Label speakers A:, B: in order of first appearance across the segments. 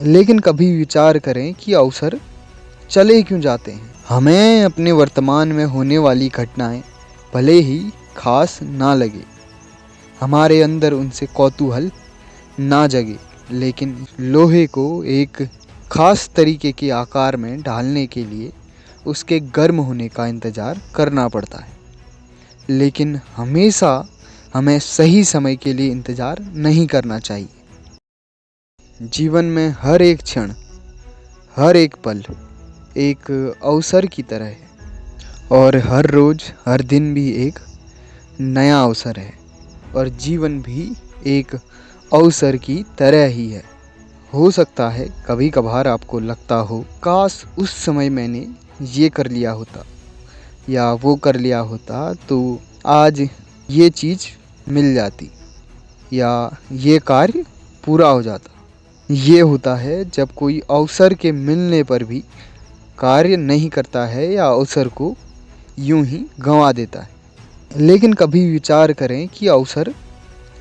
A: लेकिन कभी विचार करें कि अवसर चले क्यों जाते हैं। हमें अपने वर्तमान में होने वाली घटनाएं भले ही खास ना लगे, हमारे अंदर उनसे कौतूहल ना जगे, लेकिन लोहे को एक खास तरीके के आकार में ढालने के लिए उसके गर्म होने का इंतज़ार करना पड़ता है। लेकिन हमेशा हमें सही समय के लिए इंतज़ार नहीं करना चाहिए। जीवन में हर एक क्षण, हर एक पल एक अवसर की तरह है, और हर रोज़ हर दिन भी एक नया अवसर है, और जीवन भी एक अवसर की तरह ही है। हो सकता है कभी कभार आपको लगता हो, काश उस समय मैंने ये कर लिया होता या वो कर लिया होता तो आज ये चीज़ मिल जाती या ये कार्य पूरा हो जाता। ये होता है जब कोई अवसर के मिलने पर भी कार्य नहीं करता है या अवसर को यूं ही गंवा देता है। लेकिन कभी विचार करें कि अवसर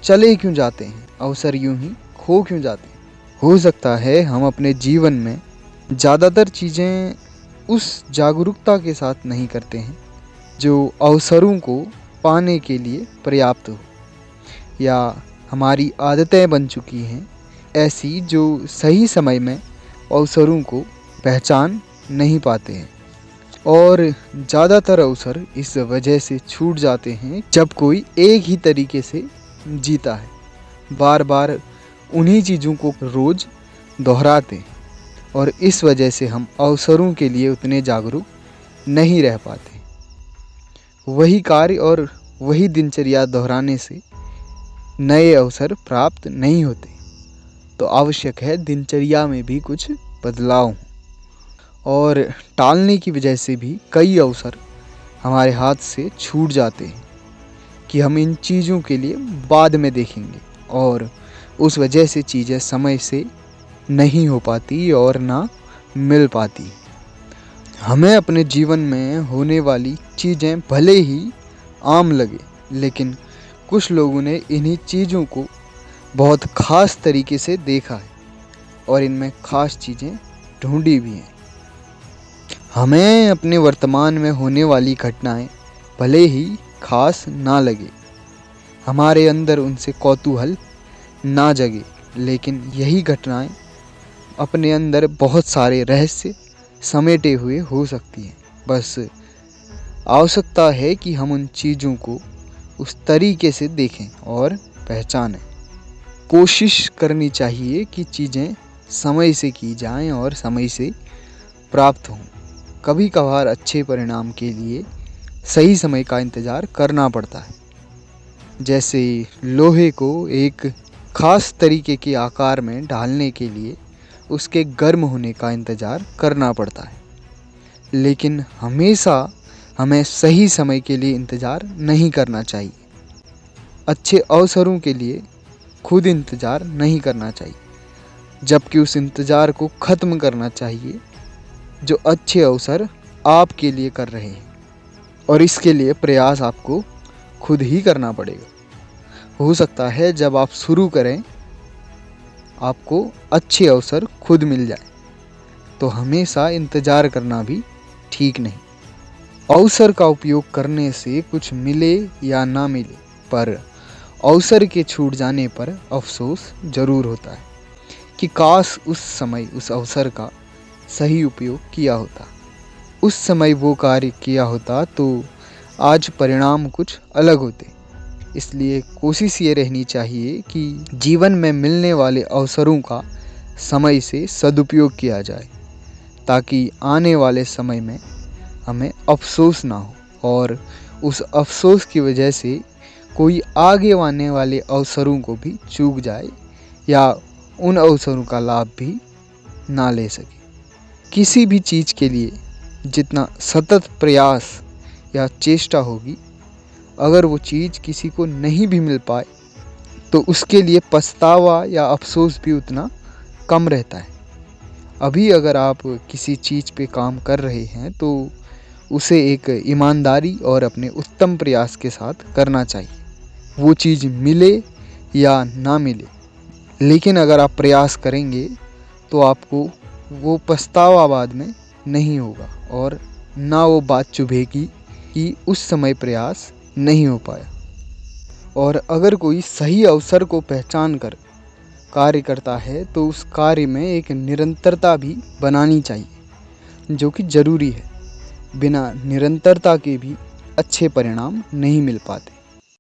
A: चले क्यों जाते हैं, अवसर यूं ही खो क्यों जाते हैं। हो सकता है हम अपने जीवन में ज़्यादातर चीज़ें उस जागरूकता के साथ नहीं करते हैं जो अवसरों को पाने के लिए पर्याप्त हो, या हमारी आदतें बन चुकी हैं ऐसी जो सही समय में अवसरों को पहचान नहीं पाते हैं। और ज़्यादातर अवसर इस वजह से छूट जाते हैं जब कोई एक ही तरीके से जीता है, बार बार उन्हीं चीज़ों को रोज़ दोहराते हैं, और इस वजह से हम अवसरों के लिए उतने जागरूक नहीं रह पाते। वही कार्य और वही दिनचर्या दोहराने से नए अवसर प्राप्त नहीं होते, तो आवश्यक है दिनचर्या में भी कुछ बदलाव हों। और टालने की वजह से भी कई अवसर हमारे हाथ से छूट जाते हैं कि हम इन चीज़ों के लिए बाद में देखेंगे, और उस वजह से चीज़ें समय से नहीं हो पाती और ना मिल पाती। हमें अपने जीवन में होने वाली चीज़ें भले ही आम लगे, लेकिन कुछ लोगों ने इन्हीं चीज़ों को बहुत ख़ास तरीके से देखा है और इनमें ख़ास चीज़ें ढूंढी भी हैं। हमें अपने वर्तमान में होने वाली घटनाएं भले ही खास ना लगे, हमारे अंदर उनसे कौतूहल ना जगे, लेकिन यही घटनाएं अपने अंदर बहुत सारे रहस्य समेटे हुए हो सकती हैं। बस आवश्यकता है कि हम उन चीज़ों को उस तरीके से देखें और पहचानें। कोशिश करनी चाहिए कि चीज़ें समय से की जाएं और समय से प्राप्त हों। कभी कभार अच्छे परिणाम के लिए सही समय का इंतज़ार करना पड़ता है, जैसे लोहे को एक खास तरीके के आकार में ढालने के लिए उसके गर्म होने का इंतज़ार करना पड़ता है। लेकिन हमेशा हमें सही समय के लिए इंतज़ार नहीं करना चाहिए। अच्छे अवसरों के लिए खुद इंतज़ार नहीं करना चाहिए, जबकि उस इंतज़ार को ख़त्म करना चाहिए जो अच्छे अवसर आपके लिए कर रहे हैं, और इसके लिए प्रयास आपको खुद ही करना पड़ेगा। हो सकता है जब आप शुरू करें आपको अच्छे अवसर खुद मिल जाए, तो हमेशा इंतज़ार करना भी ठीक नहीं। अवसर का उपयोग करने से कुछ मिले या ना मिले, पर अवसर के छूट जाने पर अफसोस ज़रूर होता है कि काश उस समय उस अवसर का सही उपयोग किया होता, उस समय वो कार्य किया होता तो आज परिणाम कुछ अलग होते। इसलिए कोशिश ये रहनी चाहिए कि जीवन में मिलने वाले अवसरों का समय से सदुपयोग किया जाए, ताकि आने वाले समय में हमें अफसोस ना हो, और उस अफसोस की वजह से कोई आगे आने वाले अवसरों को भी चूक जाए या उन अवसरों का लाभ भी ना ले सके। किसी भी चीज़ के लिए जितना सतत प्रयास या चेष्टा होगी, अगर वो चीज़ किसी को नहीं भी मिल पाए तो उसके लिए पछतावा या अफसोस भी उतना कम रहता है। अभी अगर आप किसी चीज़ पे काम कर रहे हैं तो उसे एक ईमानदारी और अपने उत्तम प्रयास के साथ करना चाहिए, वो चीज़ मिले या ना मिले। लेकिन अगर आप प्रयास करेंगे तो आपको वो पछतावा बाद में नहीं होगा और ना वो बात चुभेगी कि उस समय प्रयास नहीं हो पाया। और अगर कोई सही अवसर को पहचान कर कार्य करता है तो उस कार्य में एक निरंतरता भी बनानी चाहिए, जो कि ज़रूरी है। बिना निरंतरता के भी अच्छे परिणाम नहीं मिल पाते।